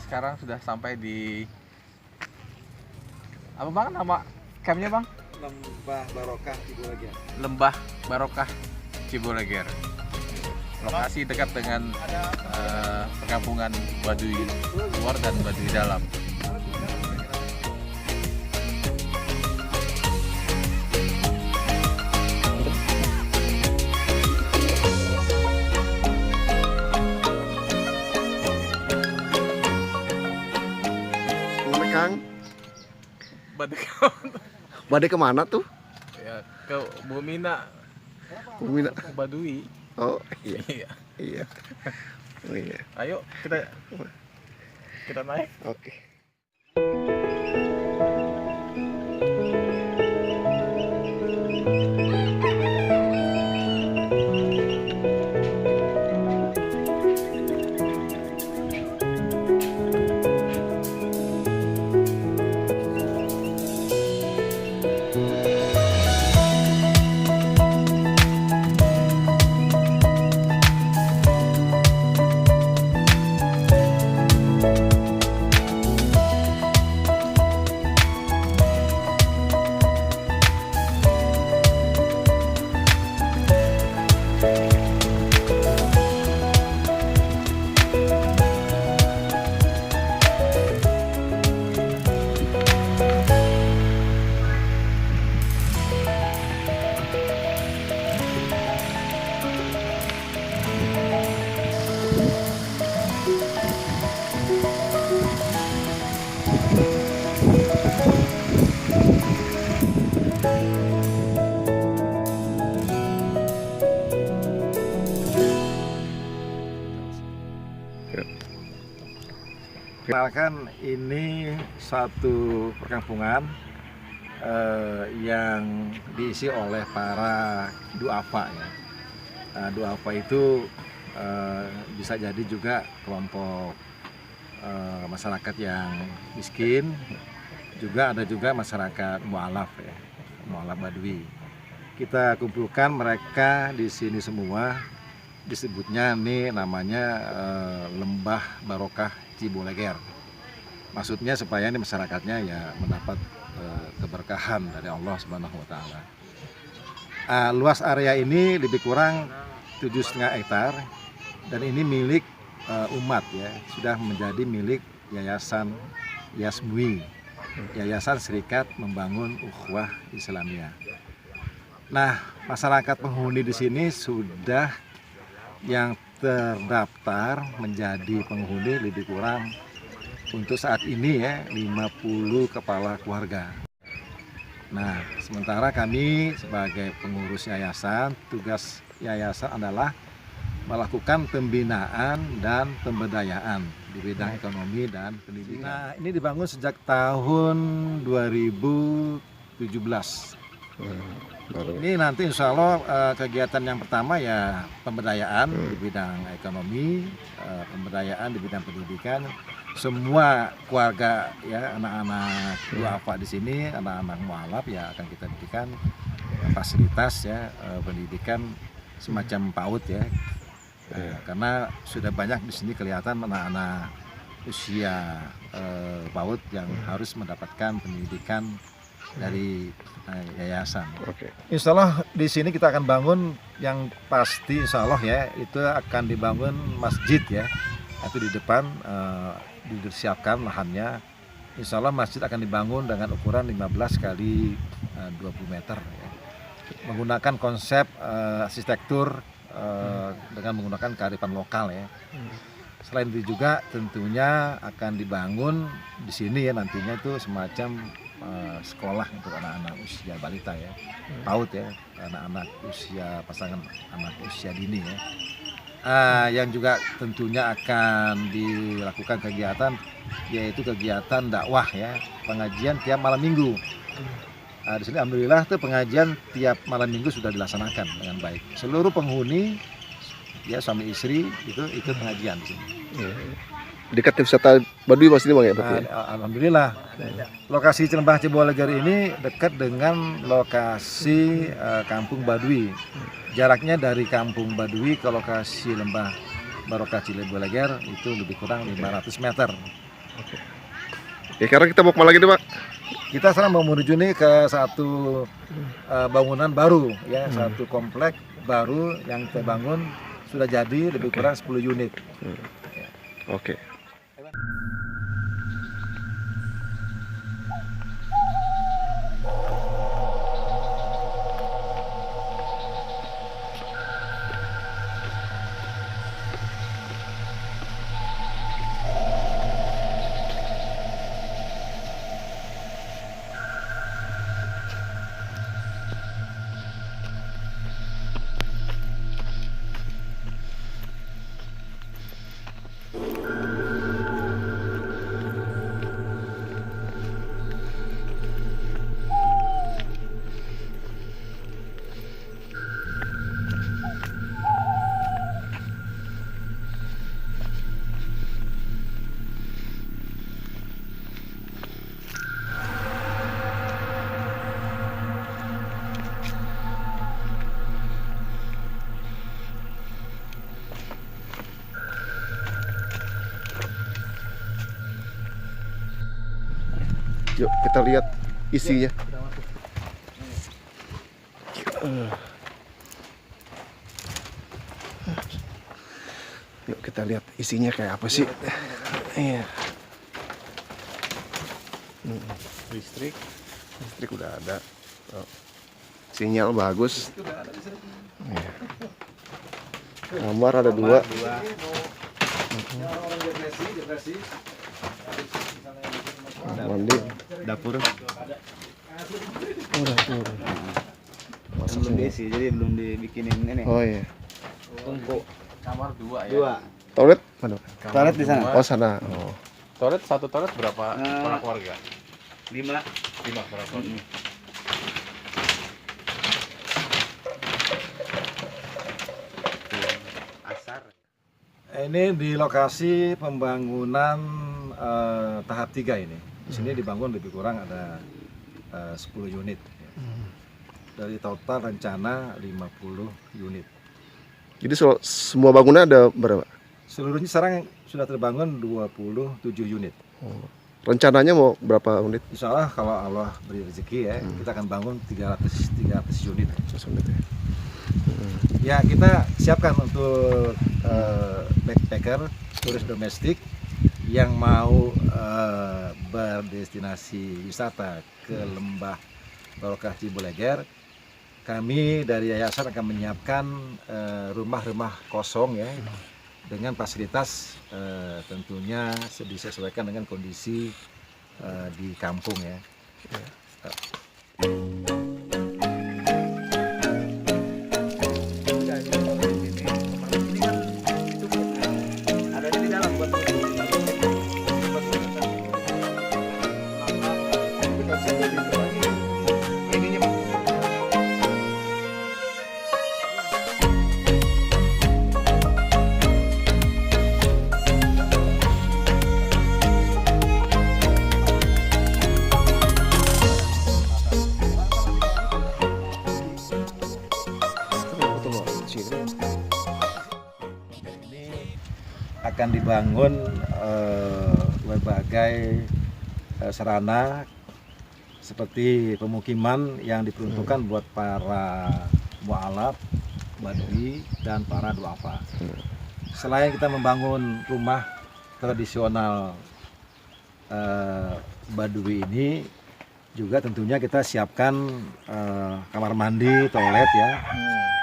sekarang sudah sampai di apa bang nama campnya bang? Lembah Barokah Ciboleger. Lembah Barokah Ciboleger. Lokasi dekat dengan perkampungan Baduy luar dan Baduy dalam. Kang, Baduy badai kemana tuh? ya ke Bumina, Bumi ke Baduy. Oh iya, Iya. iya. Oh iya, Ayo kita naik. oke. Kenalkan, ini satu perkampungan yang diisi oleh para duafa ya. Duafa itu bisa jadi juga kelompok masyarakat yang miskin, juga ada juga masyarakat mualaf ya, mualaf Baduy. Kita kumpulkan mereka di sini semua, disebutnya nih namanya Lembah Barokah Ciboleger. Maksudnya supaya ini masyarakatnya ya mendapat keberkahan dari Allah Subhanahu wa taala. Luas area ini lebih kurang 7,5 hektar dan ini milik umat ya, sudah menjadi milik Yayasan Yasmui, Yayasan Serikat Membangun Ukhuwah Islamiyah. Nah, masyarakat penghuni di sini sudah yang terdaftar menjadi penghuni lebih kurang untuk saat ini ya 50 kepala keluarga. Nah, sementara kami sebagai pengurus yayasan, tugas yayasan adalah melakukan pembinaan dan pemberdayaan di bidang ekonomi dan pendidikan. Nah, ini dibangun sejak tahun 2017. Ini nanti insya Allah kegiatan yang pertama ya pemberdayaan di bidang ekonomi, pemberdayaan di bidang pendidikan. Semua keluarga ya, anak-anak duafa di sini, anak-anak mualaf ya akan kita berikan fasilitas ya pendidikan semacam PAUD ya. Karena sudah banyak di sini kelihatan anak-anak usia PAUD yang harus mendapatkan pendidikan dari yayasan. Oke. Insya Allah di sini kita akan bangun yang pasti insya Allah ya, itu akan dibangun masjid ya. Itu di depan disiapkan lahannya. Insya Allah masjid akan dibangun dengan ukuran 15 kali 20 meter ya. Menggunakan konsep arsitektur dengan menggunakan kearifan lokal ya. Selain itu juga tentunya akan dibangun di sini ya nantinya itu semacam sekolah untuk anak-anak usia balita ya, PAUD ya, anak-anak usia pasangan anak usia dini ya. Yang juga tentunya akan dilakukan kegiatan yaitu kegiatan dakwah ya, pengajian tiap malam minggu. Di sini alhamdulillah tuh pengajian tiap malam minggu sudah dilaksanakan dengan baik. Seluruh penghuni ya suami istri itu ikut pengajian di sini. Dekat wisata Baduy Mas ini Bang ya berarti? Alhamdulillah. Lokasi Lembah Ciboleger ini dekat dengan lokasi Kampung Baduy. Jaraknya dari Kampung Baduy ke lokasi Lembah Barokah Ciboleger itu lebih kurang 500 meter. Oke, sekarang kita mau kemana lagi nih Pak? Kita sekarang mau menuju nih ke satu bangunan baru ya, satu komplek baru yang kita bangun sudah jadi lebih kurang 10 unit. Oke. Yuk kita lihat isinya. Yuk kita lihat isinya kayak apa sih. Iya. Listrik. Listrik udah ada. Oh. Sinyal bagus. Iya. Kamar ada 2. Mandi. Dapur Oh, dapur. belum diisi, jadi belum dibikinin ini. Oh iya. Tungku Kamar 2 ya. 2. Toilet mana? Kamar Toilet di sana. 2. Oh sana. Oh. Toilet, satu toilet berapa Eh, orang keluarga? 5. 5 orang keluarga. Asar. Ini di lokasi pembangunan tahap 3 ini. Di sini dibangun lebih kurang ada 10 unit. Dari total rencana 50 unit. Jadi semua bangunan ada berapa? Seluruhnya sekarang sudah terbangun 27 unit. Oh. Rencananya mau berapa unit? Insya Allah kalau Allah beri rezeki ya, kita akan bangun 300 unit. 100 unit ya. Ya kita siapkan untuk backpacker, turis domestik yang mau berdestinasi wisata ke Lembah Barokah Ciboleger. Kami dari yayasan akan menyiapkan rumah-rumah kosong ya, dengan fasilitas tentunya disesuaikan dengan kondisi di kampung ya. Ada di dalam buat akan dibangun berbagai sarana seperti pemukiman yang diperuntukkan buat para mualaf, badui, dan para duafa. Selain kita membangun rumah tradisional badui ini, juga tentunya kita siapkan kamar mandi, toilet ya,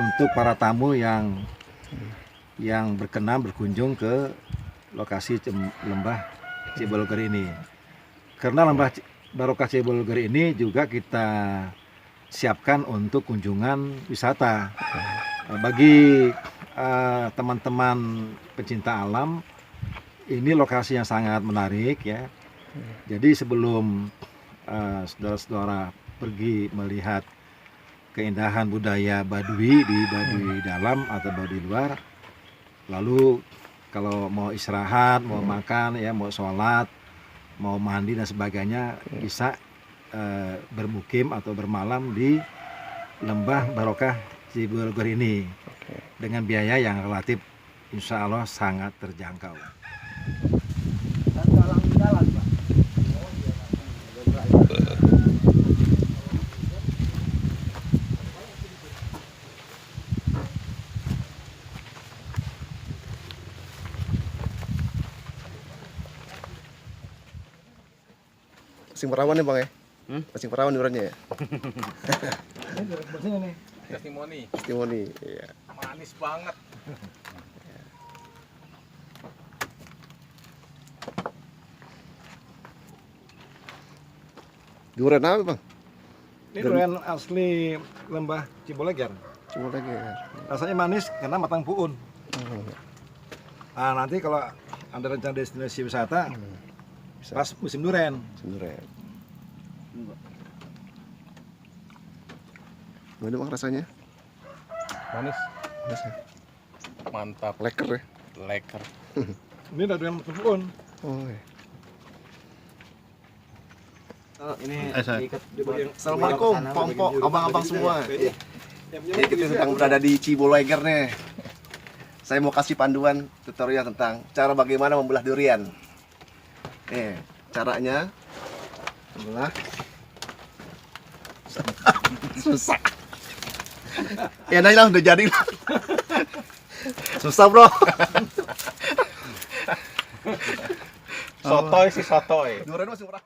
untuk para tamu yang berkenan berkunjung ke lokasi Lembah Ciboleger ini. Karena Lembah Barokah Ciboleger ini juga kita siapkan untuk kunjungan wisata. Bagi teman-teman pecinta alam, ini lokasi yang sangat menarik ya. Jadi sebelum saudara-saudara pergi melihat keindahan budaya Baduy di Baduy dalam atau Baduy luar, lalu kalau mau istirahat, mau makan, ya, mau sholat, mau mandi dan sebagainya, bisa bermukim atau bermalam di Lembah Barokah Ciboleger ini dengan biaya yang relatif insya Allah sangat terjangkau. dalam Masing perawan ya bang ya? Hmm? Masing perawan duriannya ya? Bersihnya nih. Testimoni. Testimoni. Iya. Manis banget. Durian apa bang? Ini durian asli Lembah Ciboleger. Coba lagi ya. Rasanya manis karena matang puun. Oh, Nah, nanti kalau Anda rencana destinasi wisata, bisa. pas musim durian. Durian. Gimana bang rasanya? Manis. Manis ya? Mantap. Leker ya? Leker. Ini ada durian matang puun. Oh iya. Ini Saya. diikat Assalamualaikum, pompok, abang-abang semua. Jadi kita sedang berada di Ciboleger nih. Saya mau kasih panduan tutorial tentang cara bagaimana membelah durian. Nih, caranya membelah. Susah. Ya nah, udah jadi lah. Susah bro. Sotoy sih sotoy. Durian masih murah.